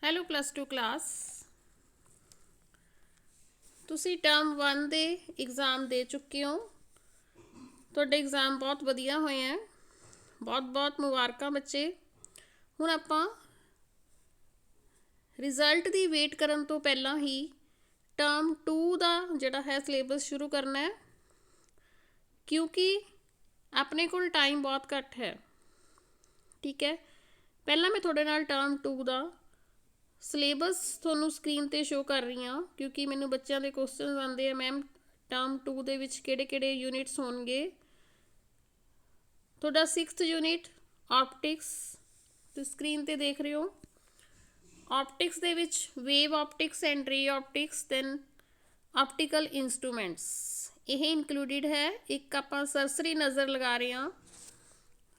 Hello +2 class. ਤੁਸੀਂ term 1 ਦੇ exam ਦੇ ਚੁੱਕੇ ਹੋ। ਤੁਹਾਡੇ ਐਗਜ਼ਾਮ ਬਹੁਤ ਵਧੀਆ ਹੋਏ ਹੈ। ਬਹੁਤ ਬਹੁਤ ਮੁਬਾਰਕਾਂ ਬੱਚੇ। ਹੁਣ ਆਪਾਂ ਰਿਜ਼ਲਟ ਦੀ ਵੇਟ ਕਰਨ ਤੋਂ ਪਹਿਲਾਂ ਹੀ ਟਰਮ 2 ਦਾ ਜਿਹੜਾ ਹੈ ਸਿਲੇਬਸ ਸ਼ੁਰੂ ਕਰਨਾ ਹੈ, ਕਿਉਂਕਿ ਆਪਣੇ ਕੋਲ ਟਾਈਮ ਬਹੁਤ ਘੱਟ ਹੈ। ਠੀਕ ਹੈ, ਪਹਿਲਾਂ ਮੈਂ ਤੁਹਾਡੇ ਨਾਲ ਟਰਮ 2 ਦਾ ਸਿਲੇਬਸ ਤੁਹਾਨੂੰ ਸਕਰੀਨ 'ਤੇ ਸ਼ੋ ਕਰ ਰਹੀ ਹਾਂ, ਕਿਉਂਕਿ ਮੈਨੂੰ ਬੱਚਿਆਂ ਦੇ ਕੁਐਸਚਨਸ ਆਉਂਦੇ ਆ, ਮੈਮ ਟਰਮ 2 ਦੇ ਵਿੱਚ ਕਿਹੜੇ ਯੂਨਿਟਸ ਹੋਣਗੇ। ਤੁਹਾਡਾ 6th ਯੂਨਿਟ ਆਪਟਿਕਸ ਤੁਸੀਂ ਸਕਰੀਨ 'ਤੇ ਦੇਖ ਰਹੇ ਹੋ। ਆਪਟਿਕਸ ਦੇ ਵਿੱਚ ਵੇਵ ਆਪਟਿਕਸ ਐਂਡ ਰੇ ਆਪਟਿਕਸ, ਦੈਨ ਆਪਟੀਕਲ ਇੰਸਟਰੂਮੈਂਟਸ ਇਹ ਇਨਕਲੂਡਿਡ ਹੈ। ਇੱਕ ਆਪਾਂ ਸਰਸਰੀ ਨਜ਼ਰ ਲਗਾ ਰਹੇ ਹਾਂ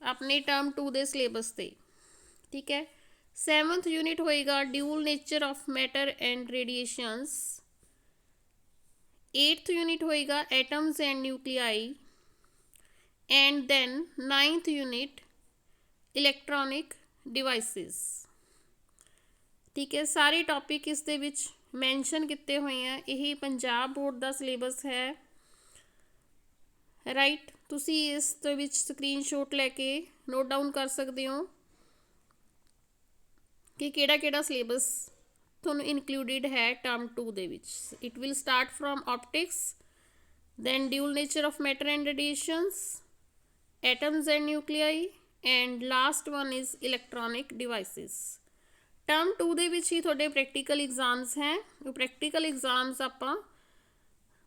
ਆਪਣੇ ਟਰਮ 2 ਦੇ ਸਿਲੇਬਸ 'ਤੇ। ਠੀਕ ਹੈ, 7th ਯੂਨਿਟ ਹੋਏਗਾ dual nature of matter and radiations. 8th unit ਹੋਏਗਾ atoms and nuclei. And then 9th unit electronic devices. ਠੀਕ ਹੈ, ਸਾਰੇ ਟੌਪਿਕ ਇਸ ਦੇ ਵਿੱਚ ਮੈਂਸ਼ਨ ਕੀਤੇ ਹੋਏ ਆ। ਇਹ ਪੰਜਾਬ ਬੋਰਡ ਦਾ ਸਿਲੇਬਸ ਹੈ। ਰਾਈਟ, ਤੁਸੀਂ ਇਸ ਦੇ ਵਿੱਚ ਸਕਰੀਨਸ਼ੋਟ ਲੈ ਕੇ ਨੋਟ ਡਾਊਨ ਕਰ ਸਕਦੇ ਹੋ ਕਿ ਕਿਹੜਾ ਸਿਲੇਬਸ ਤੁਹਾਨੂੰ ਇਨਕਲੂਡਿਡ ਹੈ ਟਰਮ 2 ਦੇ ਵਿੱਚ। It will start from optics, then dual nature of matter and radiations, atoms and nuclei, and last one is electronic devices. Term 2 ਦੇ ਵਿੱਚ ਹੀ ਤੁਹਾਡੇ ਪ੍ਰੈਕਟੀਕਲ ਐਗਜ਼ਾਮਸ ਹੈ। ਉਹ ਪ੍ਰੈਕਟੀਕਲ ਐਗਜ਼ਾਮਸ ਆਪਾਂ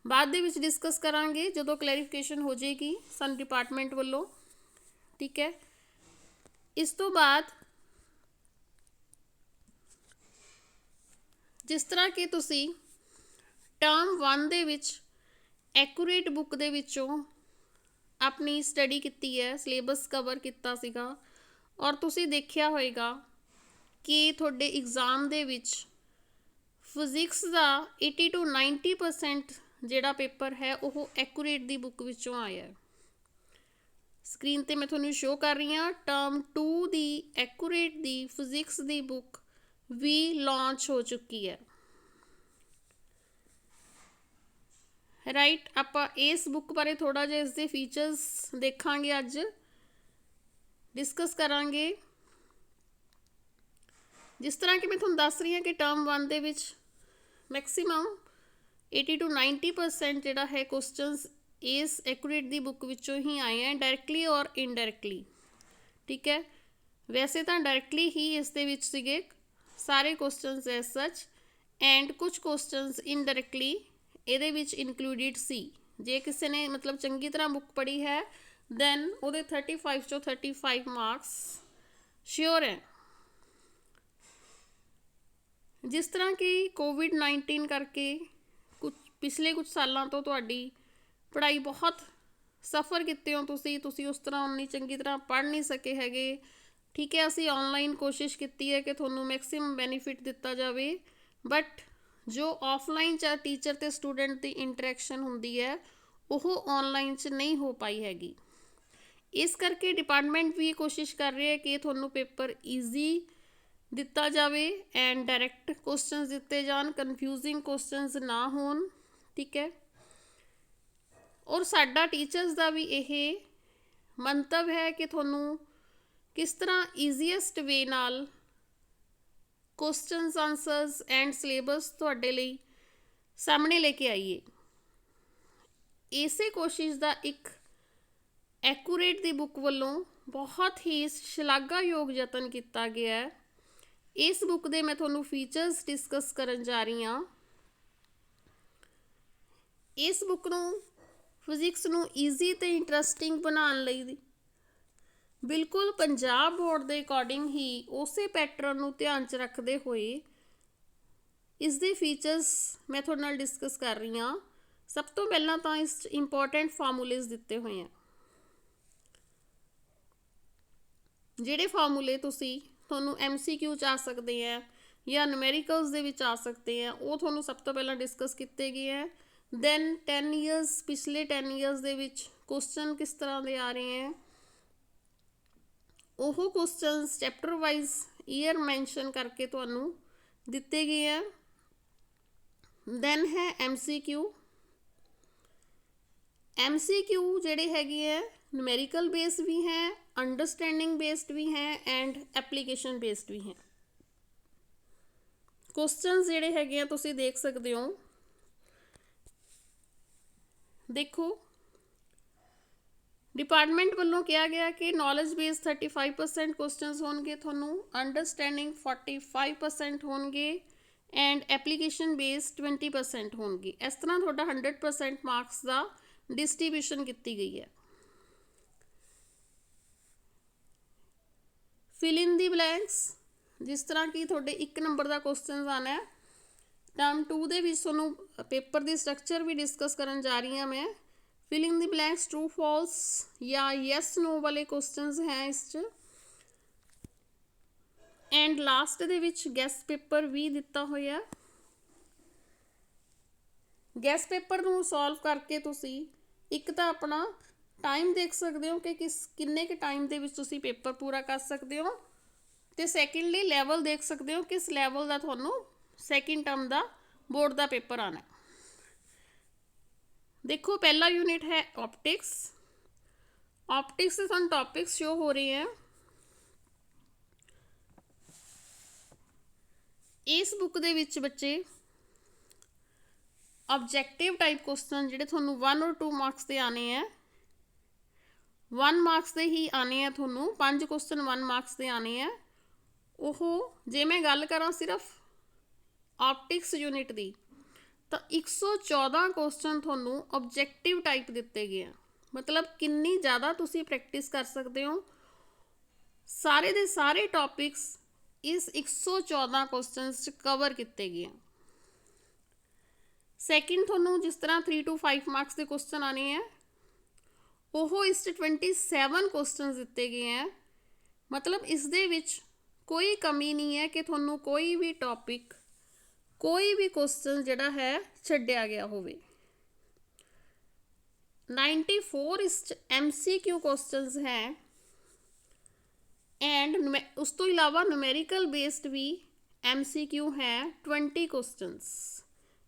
ਬਾਅਦ ਦੇ ਵਿੱਚ ਡਿਸਕਸ ਕਰਾਂਗੇ ਜਦੋਂ ਕਲੈਰੀਫਿਕੇਸ਼ਨ ਹੋ ਜਾਏਗੀ ਸਾਨੂੰ ਡਿਪਾਰਟਮੈਂਟ ਵੱਲੋਂ। ਠੀਕ ਹੈ, ਇਸ ਤੋਂ ਬਾਅਦ ਜਿਸ ਤਰ੍ਹਾਂ ਕਿ ਤੁਸੀਂ ਟਰਮ 1 ਦੇ ਵਿੱਚ ਐਕੂਰੇਟ ਬੁੱਕ ਦੇ ਵਿੱਚੋਂ ਆਪਣੀ ਸਟੱਡੀ ਕੀਤੀ ਹੈ, ਸਿਲੇਬਸ ਕਵਰ ਕੀਤਾ ਸੀਗਾ, ਔਰ ਤੁਸੀਂ ਦੇਖਿਆ ਹੋਏਗਾ ਕਿ ਤੁਹਾਡੇ ਐਗਜ਼ਾਮ ਦੇ ਵਿੱਚ ਫਿਜ਼ਿਕਸ ਦਾ 80 to 90% ਜਿਹੜਾ ਪੇਪਰ ਹੈ ਉਹ ਐਕੂਰੇਟ ਦੀ ਬੁੱਕ ਵਿੱਚੋਂ ਆਇਆ। ਸਕਰੀਨ 'ਤੇ ਮੈਂ ਤੁਹਾਨੂੰ ਸ਼ੋ ਕਰ ਰਹੀ ਹਾਂ ਟਰਮ 2 ਦੀ ਐਕੂਰੇਟ ਦੀ ਫਿਜ਼ਿਕਸ ਦੀ ਬੁੱਕ ਵੀ ਲਾਂਚ ਹੋ ਚੁੱਕੀ ਹੈ। ਰਾਈਟ, ਆਪਾਂ ਇਸ ਬੁੱਕ ਬਾਰੇ ਥੋੜ੍ਹਾ ਜਿਹਾ ਇਸਦੇ ਫੀਚਰਸ ਦੇਖਾਂਗੇ, ਅੱਜ ਡਿਸਕਸ ਕਰਾਂਗੇ। ਜਿਸ ਤਰ੍ਹਾਂ ਕਿ ਮੈਂ ਤੁਹਾਨੂੰ ਦੱਸ ਰਹੀ ਹਾਂ ਕਿ ਟਰਮ 1 ਦੇ ਵਿੱਚ ਮੈਕਸੀਮਮ 80 to 90% ਜਿਹੜਾ ਹੈ ਕੁਐਸਚਨਸ ਇਸ ਐਕੂਰੇਟ ਦੀ ਬੁੱਕ ਵਿੱਚੋਂ ਹੀ ਆਏ ਹੈ, ਡਾਇਰੈਕਟਲੀ ਔਰ ਇਨਡਾਇਰੈਕਟਲੀ। ਠੀਕ ਹੈ, ਵੈਸੇ ਤਾਂ ਡਾਇਰੈਕਟਲੀ ਹੀ ਇਸ ਦੇ ਵਿੱਚ ਸੀਗੇ ਸਾਰੇ ਕੁਐਸਚਨਸ ਐਸ ਸੱਚ, ਐਂਡ ਕੁਝ ਕੁਐਸਚਨਸ ਇਨਡਾਇਰੈਕਟਲੀ ਇਹਦੇ ਵਿੱਚ ਇਨਕਲੂਡਿਡ ਸੀ। ਜੇ ਕਿਸੇ ਨੇ ਮਤਲਬ ਚੰਗੀ ਤਰ੍ਹਾਂ ਬੁੱਕ ਪੜ੍ਹੀ ਹੈ ਦੈਨ ਉਹਦੇ 35 ਚੋਂ 35 ਮਾਰਕਸ ਸ਼ਿਓਰ ਹੈ। ਜਿਸ ਤਰ੍ਹਾਂ ਕਿ ਕੋਵਿਡ-19 ਕਰਕੇ ਪਿਛਲੇ ਕੁਝ ਸਾਲਾਂ ਤੋਂ ਤੁਹਾਡੀ ਪੜ੍ਹਾਈ ਬਹੁਤ ਸਫਰ ਕੀਤੇ ਹੋ ਤੁਸੀਂ ਉਸ ਤਰ੍ਹਾਂ ਉਨੀ ਚੰਗੀ ਤਰ੍ਹਾਂ ਪੜ੍ਹ ਨਹੀਂ ਸਕੇ ਹੈਗੇ। ਠੀਕ ਹੈ, ਅਸੀਂ ਔਨਲਾਈਨ ਕੋਸ਼ਿਸ਼ ਕੀਤੀ ਹੈ ਕਿ ਤੁਹਾਨੂੰ ਮੈਕਸੀਮਮ ਬੈਨੀਫਿਟ ਦਿੱਤਾ ਜਾਵੇ, ਬਟ ਜੋ ਆਫਲਾਈਨ 'ਚ ਟੀਚਰ ਅਤੇ ਸਟੂਡੈਂਟ ਦੀ ਇੰਟਰੈਕਸ਼ਨ ਹੁੰਦੀ ਹੈ ਉਹ ਔਨਲਾਈਨ 'ਚ ਨਹੀਂ ਹੋ ਪਾਈ ਹੈਗੀ। ਇਸ ਕਰਕੇ ਡਿਪਾਰਟਮੈਂਟ ਵੀ ਕੋਸ਼ਿਸ਼ ਕਰ ਰਿਹਾ ਹੈ ਕਿ ਤੁਹਾਨੂੰ ਪੇਪਰ ਈਜ਼ੀ ਦਿੱਤਾ ਜਾਵੇ ਐਂਡ ਡਾਇਰੈਕਟ ਕੁਐਸਚਨਸ ਦਿੱਤੇ ਜਾਣ, ਕਨਫਿਊਜ਼ਿੰਗ ਕੁਐਸਚਨਸ ਨਾ ਹੋਣ। ਠੀਕ ਹੈ, ਔਰ ਸਾਡਾ ਟੀਚਰਸ ਦਾ ਵੀ ਇਹ ਮੰਤਵ ਹੈ ਕਿ ਤੁਹਾਨੂੰ ਕਿਸ ਤਰ੍ਹਾਂ ਈਜ਼ੀਐਸਟ ਵੇ ਨਾਲ ਕੁਐਸਚਨਸ ਆਨਸਰਸ ਐਂਡ ਸਿਲੇਬਸ ਤੁਹਾਡੇ ਲਈ ਸਾਹਮਣੇ ਲੈ ਕੇ ਆਈਏ। ਇਸੇ ਕੋਸ਼ਿਸ਼ ਦਾ ਇੱਕ ਐਕੂਰੇਟ ਦੀ ਬੁੱਕ ਵੱਲੋਂ ਬਹੁਤ ਹੀ ਸ਼ਲਾਘਾਯੋਗ ਯਤਨ ਕੀਤਾ ਗਿਆ ਹੈ। ਇਸ ਬੁੱਕ ਦੇ ਮੈਂ ਤੁਹਾਨੂੰ ਫੀਚਰਸ ਡਿਸਕਸ ਕਰਨ ਜਾ ਰਹੀ ਹਾਂ। ਇਸ ਬੁੱਕ ਨੂੰ ਫਿਜ਼ਿਕਸ ਨੂੰ ਈਜ਼ੀ ਅਤੇ ਇੰਟਰਸਟਿੰਗ ਬਣਾਉਣ ਲਈ ਬਿਲਕੁਲ ਪੰਜਾਬ ਬੋਰਡ ਦੇ ਅਕੋਰਡਿੰਗ ਹੀ ਉਸੇ ਪੈਟਰਨ ਨੂੰ ਧਿਆਨ 'ਚ ਰੱਖਦੇ ਹੋਏ ਇਸ ਦੇ ਫੀਚਰਸ ਮੈਂ ਤੁਹਾਡੇ ਨਾਲ ਡਿਸਕਸ ਕਰ ਰਹੀ ਹਾਂ। ਸਭ ਤੋਂ ਪਹਿਲਾਂ ਤਾਂ ਇਸ 'ਚ ਇੰਪੋਰਟੈਂਟ ਫਾਰਮੂਲੇਸ ਦਿੱਤੇ ਹੋਏ ਆ, ਜਿਹੜੇ ਫਾਰਮੂਲੇ ਤੁਹਾਨੂੰ MCQ 'ਚ ਆ ਸਕਦੇ ਹੈ ਜਾਂ ਨਿਊਮੈਰੀਕਲਸ ਦੇ ਵਿੱਚ ਆ ਸਕਦੇ ਆ, ਉਹ ਤੁਹਾਨੂੰ ਸਭ ਤੋਂ ਪਹਿਲਾਂ ਡਿਸਕਸ ਕੀਤੇ ਗਏ ਹੈ। ਦੈਨ 10 ਈਅਰਸ ਪਿਛਲੇ 10 ਈਅਰਸ ਦੇ ਵਿੱਚ ਕੁਐਸਚਨ ਕਿਸ ਤਰ੍ਹਾਂ ਦੇ ਆ ਰਹੇ ਹੈ, ਉਹ questions chapter wise year mention ਕਰਕੇ ਤੁਹਾਨੂੰ ਦਿੱਤੇ ਗਏ ਹੈ। ਦੈਨ ਹੈ MCQ। MCQ ਜਿਹੜੇ ਹੈਗੇ ਹੈ ਨੂਮੈਰੀਕਲ ਬੇਸਡ ਵੀ ਹੈ, ਅੰਡਰਸਟੈਂਡਿੰਗ ਬੇਸਡ ਵੀ ਹੈ ਐਂਡ ਐਪਲੀਕੇਸ਼ਨ ਬੇਸਡ ਵੀ ਹੈ। ਕੁਐਸਚਨਸ ਜਿਹੜੇ ਹੈਗੇ ਆ ਤੁਸੀਂ ਦੇਖ ਸਕਦੇ ਹੋ। ਦੇਖੋ ਡਿਪਾਰਟਮੈਂਟ ਵੱਲੋਂ ਕਿਹਾ ਗਿਆ ਕਿ ਨੌਲੇਜ ਬੇਸ 35% ਕੁਐਸਚਨਸ ਹੋਣਗੇ ਤੁਹਾਨੂੰ, ਅੰਡਰਸਟੈਂਡਿੰਗ 45% ਹੋਣਗੇ ਐਂਡ ਐਪਲੀਕੇਸ਼ਨ ਬੇਸ 20% ਹੋਣਗੇ। ਇਸ ਤਰ੍ਹਾਂ ਤੁਹਾਡਾ 100% ਮਾਰਕਸ ਦਾ ਡਿਸਟ੍ਰੀਬਿਊਸ਼ਨ ਕੀਤੀ ਗਈ ਹੈ। ਫਿਲ ਇਨ ਦੀ ਬਲੈਂਕਸ, ਜਿਸ ਤਰ੍ਹਾਂ ਕਿ ਤੁਹਾਡੇ 1 ਨੰਬਰ ਦਾ ਕੁਐਸਚਨ ਆਉਣਾ ਹੈ। ਟਰਮ 2 ਦੇ ਵਿੱਚ ਤੁਹਾਨੂੰ ਪੇਪਰ ਦੀ ਸਟਰਕਚਰ ਵੀ ਡਿਸਕਸ ਕਰਨ ਜਾ ਰਹੀ ਹਾਂ ਮੈਂ। ਫਿਲ ਇਨ ਦੀ ਬਲੈਂਕਸ ਟਰੂ ਫਾਲਸ ਜਾਂ ਯੈਸ ਨੋ ਵਾਲੇ ਕੁਐਸਚਨਸ ਹੈ ਇਸ 'ਚ, ਐਂਡ ਲਾਸਟ ਦੇ ਵਿੱਚ ਗੈਸ ਪੇਪਰ ਵੀ ਦਿੱਤਾ ਹੋਇਆ। ਗੈਸ ਪੇਪਰ ਨੂੰ ਸੋਲਵ ਕਰਕੇ ਤੁਸੀਂ ਇੱਕ ਤਾਂ ਆਪਣਾ ਟਾਈਮ ਦੇਖ ਸਕਦੇ ਹੋ ਕਿ ਕਿੰਨੇ ਕੁ ਟਾਈਮ ਦੇ ਵਿੱਚ ਤੁਸੀਂ ਪੇਪਰ ਪੂਰਾ ਕਰ ਸਕਦੇ ਹੋ, ਅਤੇ ਸੈਕਿੰਡਲੀ ਲੈਵਲ ਦੇਖ ਸਕਦੇ ਹੋ ਕਿਸ ਲੈਵਲ ਦਾ ਤੁਹਾਨੂੰ ਸੈਕਿੰਡ ਟਰਮ ਦਾ ਬੋਰਡ ਦਾ ਪੇਪਰ ਆਉਣਾ। ਦੇਖੋ ਪਹਿਲਾ ਯੂਨਿਟ ਹੈ ਆਪਟਿਕਸ। ਆਪਟਿਕਸ ਦੇ ਤੁਹਾਨੂੰ ਟॉपिक्स ਸ਼ੋ ਹੋ ਰਹੇ ਹੈ। ਇਸ ਬੁੱਕ ਦੇ ਵਿੱਚ ਬੱਚੇ ਆਬਜੈਕਟਿਵ ਟਾਈਪ ਕੁਐਸਚਨ ਜਿਹੜੇ ਤੁਹਾਨੂੰ 1 ਔਰ 2 ਮਾਰਕਸ ਦੇ ਆਣੇ ਹੈ, 1 ਮਾਰਕਸ ਦੇ ਹੀ ਆਣੇ ਆ ਤੁਹਾਨੂੰ। 5 ਕੁਐਸਚਨ 1 ਮਾਰਕਸ ਦੇ ਆਣੇ ਆ। ਉਹ ਜੇ ਮੈਂ ਗੱਲ ਕਰਾਂ ਸਿਰਫ ਆਪਟਿਕਸ ਯੂਨਿਟ ਦੀ, ਤਾਂ 114 ਕੁਐਸਚਨ ਤੁਹਾਨੂੰ ਆਬਜੈਕਟਿਵ ਟਾਈਪ ਦਿੱਤੇ ਗਏ ਆ। ਮਤਲਬ ਕਿੰਨੀ ਜ਼ਿਆਦਾ ਤੁਸੀਂ ਪ੍ਰੈਕਟਿਸ ਕਰ ਸਕਦੇ ਹੋ। ਸਾਰੇ ਦੇ ਸਾਰੇ ਟੌਪਿਕਸ ਇਸ 114 ਕੁਐਸਚਨਸ 'ਚ ਕਵਰ ਕੀਤੇ ਗਏ ਆ। ਸੈਕਿੰਡ ਤੁਹਾਨੂੰ ਜਿਸ ਤਰ੍ਹਾਂ 3 to 5 ਮਾਰਕਸ ਦੇ ਕੁਐਸਚਨ ਆਣੇ ਆ, ਉਹ ਇਸ 'ਚ 27 ਕੁਐਸਚਨਸ ਦਿੱਤੇ ਗਏ ਆ। ਮਤਲਬ ਇਸ ਦੇ ਵਿੱਚ ਕੋਈ ਕਮੀ ਨਹੀਂ ਹੈ ਕਿ ਤੁਹਾਨੂੰ ਕੋਈ ਵੀ ਟੌਪਿਕ, ਕੋਈ ਵੀ ਕੁਐਸਚਨ ਜਿਹੜਾ ਹੈ ਛੱਡਿਆ ਗਿਆ ਹੋਵੇ। 94 ਇਸ 'ਚ MCQ ਕੁਐਸਚਨਸ ਹੈ ਐਂਡ ਉਸ ਤੋਂ ਇਲਾਵਾ ਨੂਮੈਰੀਕਲ ਬੇਸਡ ਵੀ MCQ ਹੈ 20 ਕੁਐਸਚਨਸ।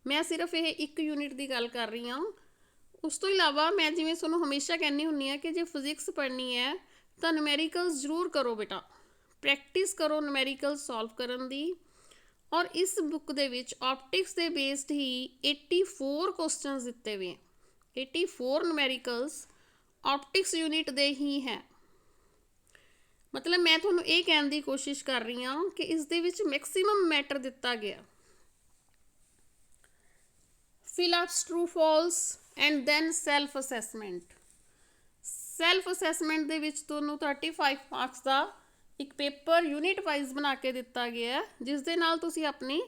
ਮੈਂ ਸਿਰਫ ਇਹ ਇੱਕ ਯੂਨਿਟ ਦੀ ਗੱਲ ਕਰ ਰਹੀ ਹਾਂ। ਉਸ ਤੋਂ ਇਲਾਵਾ ਮੈਂ ਜਿਵੇਂ ਤੁਹਾਨੂੰ ਹਮੇਸ਼ਾ ਕਹਿੰਦੀ ਹੁੰਦੀ ਹਾਂ ਕਿ ਜੇ ਫਿਜ਼ਿਕਸ ਪੜ੍ਹਨੀ ਹੈ ਤਾਂ ਨੂਮੈਰੀਕਲਸ ਜ਼ਰੂਰ ਕਰੋ ਬੇਟਾ, ਪ੍ਰੈਕਟਿਸ ਕਰੋ ਨੂਮੈਰੀਕਲ ਸੋਲਵ ਕਰਨ ਦੀ। ਔਰ ਇਸ ਬੁੱਕ ਦੇ ਵਿੱਚ ਆਪਟਿਕਸ ਦੇ ਬੇਸਡ ਹੀ 84 ਕੁਐਸਚਨਸ ਦਿੱਤੇ ਹੋਏ, 84 ਨੂਮੈਰੀਕਲਸ ਆਪਟਿਕਸ ਯੂਨਿਟ ਦੇ ਹੀ ਹੈ। ਮਤਲਬ ਮੈਂ ਤੁਹਾਨੂੰ ਇਹ ਕਹਿਣ ਦੀ ਕੋਸ਼ਿਸ਼ ਕਰ ਰਹੀ ਹਾਂ ਕਿ ਇਸ ਦੇ ਵਿੱਚ ਮੈਕਸਿਮਮ ਮੈਟਰ ਦਿੱਤਾ ਗਿਆ। Fill ups true false and then self assessment. Self assessment ਦੇ ਵਿੱਚ ਤੁਹਾਨੂੰ 35 ਮਾਰਕਸ ਦਾ ਇੱਕ ਪੇਪਰ ਯੂਨਿਟ ਵਾਈਜ਼ ਬਣਾ ਕੇ ਦਿੱਤਾ ਗਿਆ ਹੈ, ਜਿਸ ਦੇ ਨਾਲ ਤੁਸੀਂ ਆਪਣੀ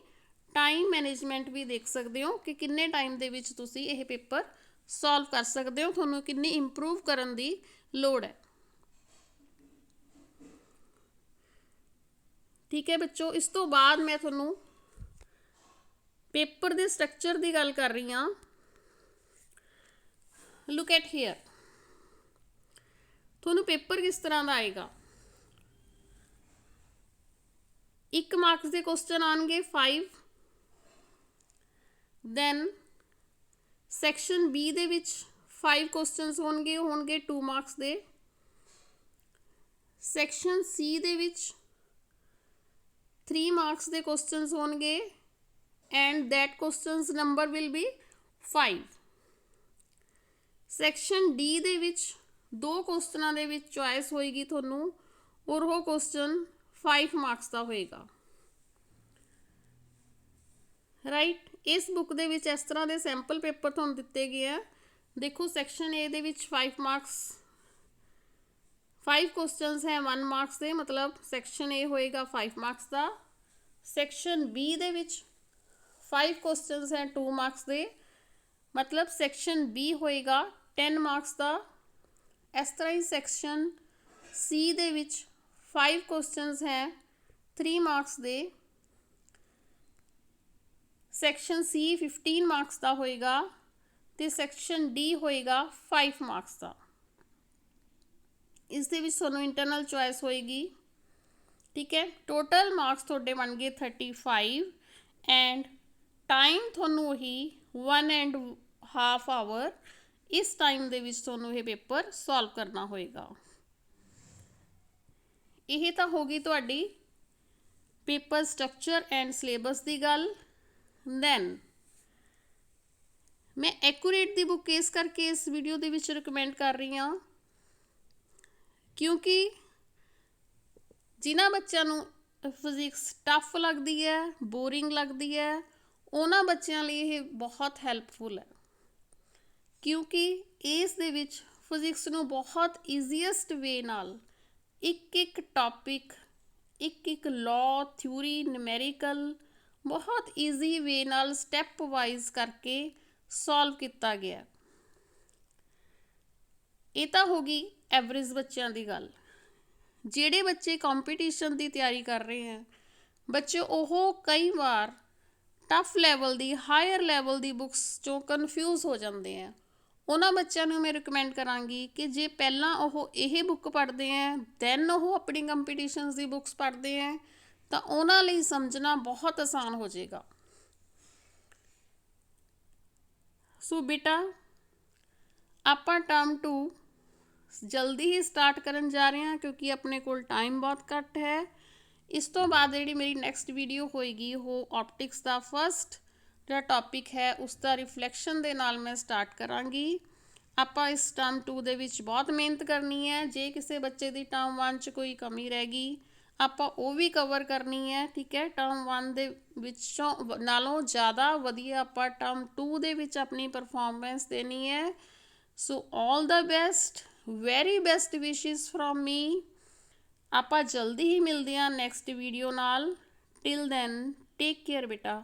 ਟਾਈਮ ਮੈਨੇਜਮੈਂਟ ਵੀ ਦੇਖ ਸਕਦੇ ਹੋ ਕਿ ਕਿੰਨੇ ਟਾਈਮ ਦੇ ਵਿੱਚ ਤੁਸੀਂ ਇਹ ਪੇਪਰ ਸੋਲਵ ਕਰ ਸਕਦੇ ਹੋ, ਤੁਹਾਨੂੰ ਕਿੰਨੀ ਇੰਪਰੂਵ ਕਰਨ ਦੀ ਲੋੜ ਹੈ। ਠੀਕ ਹੈ ਬੱਚੋ, ਇਸ ਤੋਂ ਬਾਅਦ ਮੈਂ ਤੁਹਾਨੂੰ ਪੇਪਰ ਦੇ ਸਟਰਕਚਰ ਦੀ ਗੱਲ ਕਰ ਰਹੀ ਹਾਂ। ਲੁੱਕ ਐਟ ਹੇਅਰ, ਤੁਹਾਨੂੰ ਪੇਪਰ ਕਿਸ ਤਰ੍ਹਾਂ ਦਾ ਆਏਗਾ। 1 ਮਾਰਕਸ ਦੇ ਕੁਐਸਚਨ ਆਉਣਗੇ 5। ਦੈਨ ਸੈਕਸ਼ਨ B ਦੇ ਵਿੱਚ 5 ਕੁਐਸਚਨਸ ਹੋਣਗੇ, ਉਹ ਹੋਣਗੇ 2 ਮਾਰਕਸ ਦੇ। ਸੈਕਸ਼ਨ C ਦੇ ਵਿੱਚ 3 ਮਾਰਕਸ ਦੇ ਕੁਐਸਚਨਸ ਹੋਣਗੇ and that questions number will be 5। Section D ਦੇ ਵਿੱਚ 2 ਕੁਐਸਚਨਾਂ ਦੇ ਵਿੱਚ ਚੋਇਸ ਹੋਏਗੀ ਤੁਹਾਨੂੰ, ਔਰ ਉਹ ਕੁਐਸਚਨ 5 ਮਾਰਕਸ ਦਾ ਹੋਏਗਾ। ਰਾਈਟ, ਇਸ ਬੁੱਕ ਦੇ ਵਿੱਚ ਇਸ ਤਰ੍ਹਾਂ ਦੇ ਸੈਂਪਲ ਪੇਪਰ ਤੁਹਾਨੂੰ ਦਿੱਤੇ ਗਏ ਆ। ਦੇਖੋ ਸੈਕਸ਼ਨ A ਦੇ ਵਿੱਚ 5 ਮਾਰਕਸ, 5 ਕੁਐਸਚਨਸ ਹੈ 1 ਮਾਰਕਸ ਦੇ, ਮਤਲਬ ਸੈਕਸ਼ਨ A ਹੋਏਗਾ 5 ਮਾਰਕਸ ਦਾ। ਸੈਕਸ਼ਨ B ਦੇ ਵਿੱਚ 5 ਕੁਐਸਚਨਸ ਹੈ 2 ਮਾਰਕਸ ਦੇ, ਮਤਲਬ ਸੈਕਸ਼ਨ B ਹੋਏਗਾ 10 ਮਾਰਕਸ ਦਾ। ਇਸ ਤਰ੍ਹਾਂ ਹੀ ਸੈਕਸ਼ਨ C ਦੇ ਵਿੱਚ 5 ਕੁਐਸਚਨਸ ਹੈ 3 ਮਾਰਕਸ ਦੇ। ਸੈਕਸ਼ਨ C 15 ਮਾਰਕਸ ਦਾ ਹੋਏਗਾ ਅਤੇ ਸੈਕਸ਼ਨ D ਹੋਏਗਾ 5 ਮਾਰਕਸ ਦਾ। ਇਸ ਦੇ ਵਿੱਚ ਤੁਹਾਨੂੰ ਇੰਟਰਨਲ ਚੋਇਸ ਹੋਏਗੀ। ਠੀਕ ਹੈ, ਟੋਟਲ ਮਾਰਕਸ ਤੁਹਾਡੇ ਬਣ ਗਏ 35 ਐਂਡ ਟਾਈਮ ਤੁਹਾਨੂੰ ਉਹੀ 1.5 ਆਵਰ ਇਸ ਟਾਈਮ ਦੇ ਵਿੱਚ ਤੁਹਾਨੂੰ ਇਹ ਪੇਪਰ ਸੋਲਵ ਕਰਨਾ ਹੋਏਗਾ। ਇਹ ਤਾਂ ਹੋ ਗਈ ਤੁਹਾਡੀ ਪੇਪਰ ਸਟਰਕਚਰ ਐਂਡ ਸਿਲੇਬਸ ਦੀ ਗੱਲ। ਦੈਨ ਮੈਂ ਐਕੂਰੇਟ ਦੀ ਬੁੱਕ ਇਸ ਕਰਕੇ ਇਸ ਵੀਡੀਓ ਦੇ ਵਿੱਚ ਰਿਕਮੈਂਡ ਕਰ ਰਹੀ ਹਾਂ ਕਿਉਂਕਿ ਜਿਨ੍ਹਾਂ ਬੱਚਿਆਂ ਨੂੰ ਫਿਜ਼ਿਕਸ ਟਫ ਲੱਗਦੀ ਹੈ, ਬੋਰਿੰਗ ਲੱਗਦੀ ਹੈ, ਉਹਨਾਂ ਬੱਚਿਆਂ ਲਈ ਇਹ ਬਹੁਤ ਹੈਲਪਫੁਲ ਹੈ ਕਿਉਂਕਿ ਇਸ ਦੇ ਵਿੱਚ ਫਿਜ਼ਿਕਸ ਨੂੰ ਬਹੁਤ ਈਜ਼ੀਐਸਟ ਵੇ ਨਾਲ ਇੱਕ ਟੌਪਿਕ, ਇੱਕ ਲਾਅ, ਥਿਊਰੀ, ਨਿਊਮੈਰੀਕਲ ਬਹੁਤ ਈਜ਼ੀ ਵੇ ਨਾਲ ਸਟੈਪ ਵਾਈਜ਼ ਕਰਕੇ ਸੋਲਵ ਕੀਤਾ ਗਿਆ। ਇਹ ਤਾਂ ਹੋ ਗਈ ਐਵਰੇਜ ਬੱਚਿਆਂ ਦੀ ਗੱਲ। ਜਿਹੜੇ ਬੱਚੇ ਕੰਪੀਟੀਸ਼ਨ ਦੀ ਤਿਆਰੀ ਕਰ ਰਹੇ ਹੈ ਬੱਚੇ, ਉਹ ਕਈ ਵਾਰ ਟਫ ਲੈਵਲ ਦੀ, ਹਾਇਰ ਲੈਵਲ ਦੀ ਬੁੱਕਸ 'ਚੋਂ ਕਨਫਿਊਜ਼ ਹੋ ਜਾਂਦੇ ਆ। ਉਹਨਾਂ ਬੱਚਿਆਂ ਨੂੰ ਮੈਂ ਰਿਕਮੈਂਡ ਕਰਾਂਗੀ ਕਿ ਜੇ ਪਹਿਲਾਂ ਉਹ ਇਹ ਬੁੱਕ ਪੜ੍ਹਦੇ ਹੈ ਦੈਨ ਉਹ ਆਪਣੀ ਕੰਪੀਟੀਸ਼ਨਸ ਦੀ ਬੁੱਕਸ ਪੜ੍ਹਦੇ ਹੈ ਤਾਂ ਉਹਨਾਂ ਲਈ ਸਮਝਣਾ ਬਹੁਤ ਆਸਾਨ ਹੋ ਜਾਏਗਾ। ਸੋ ਬੇਟਾ, ਆਪਾਂ ਟਰਮ 2 ਜਲਦੀ ਹੀ ਸਟਾਰਟ ਕਰਨ ਜਾ ਰਹੇ ਹਾਂ ਕਿਉਂਕਿ ਆਪਣੇ ਕੋਲ ਟਾਈਮ ਬਹੁਤ ਘੱਟ ਹੈ। ਇਸ ਤੋਂ ਬਾਅਦ ਜਿਹੜੀ ਮੇਰੀ ਨੈਕਸਟ ਵੀਡੀਓ ਹੋਏਗੀ ਉਹ ਆਪਟਿਕਸ ਦਾ ਫਸਟ ਜਿਹੜਾ ਟੌਪਿਕ ਹੈ ਉਸ ਦਾ ਰਿਫਲੈਕਸ਼ਨ ਦੇ ਨਾਲ ਮੈਂ ਸਟਾਰਟ ਕਰਾਂਗੀ। ਆਪਾਂ ਇਸ ਟਰਮ 2 ਦੇ ਵਿੱਚ ਬਹੁਤ ਮਿਹਨਤ ਕਰਨੀ ਹੈ। ਜੇ ਕਿਸੇ ਬੱਚੇ ਦੀ ਟਰਮ 1 'ਚ ਕੋਈ ਕਮੀ ਰਹਿ ਗਈ ਆਪਾਂ ਉਹ ਵੀ ਕਵਰ ਕਰਨੀ ਹੈ, ਠੀਕ ਹੈ। ਟਰਮ 1 ਦੇ ਵਿੱਚੋਂ ਨਾਲੋਂ ਜ਼ਿਆਦਾ ਵਧੀਆ ਆਪਾਂ ਟਰਮ 2 ਦੇ ਵਿੱਚ ਆਪਣੀ ਪਰਫੋਰਮੈਂਸ ਦੇਣੀ ਹੈ। ਸੋ ਆਲ ਦਾ ਬੈਸਟ, ਵੈਰੀ ਬੈਸਟ ਵਿਸ਼ਿਸ ਫਰੋਮ ਮੀ। ਆਪਾਂ ਜਲਦੀ ਹੀ ਮਿਲਦੇ ਹਾਂ ਨੈਕਸਟ ਵੀਡੀਓ ਨਾਲ। ਟਿਲ ਦੈਨ ਟੇਕ ਕੇਅਰ ਬੇਟਾ।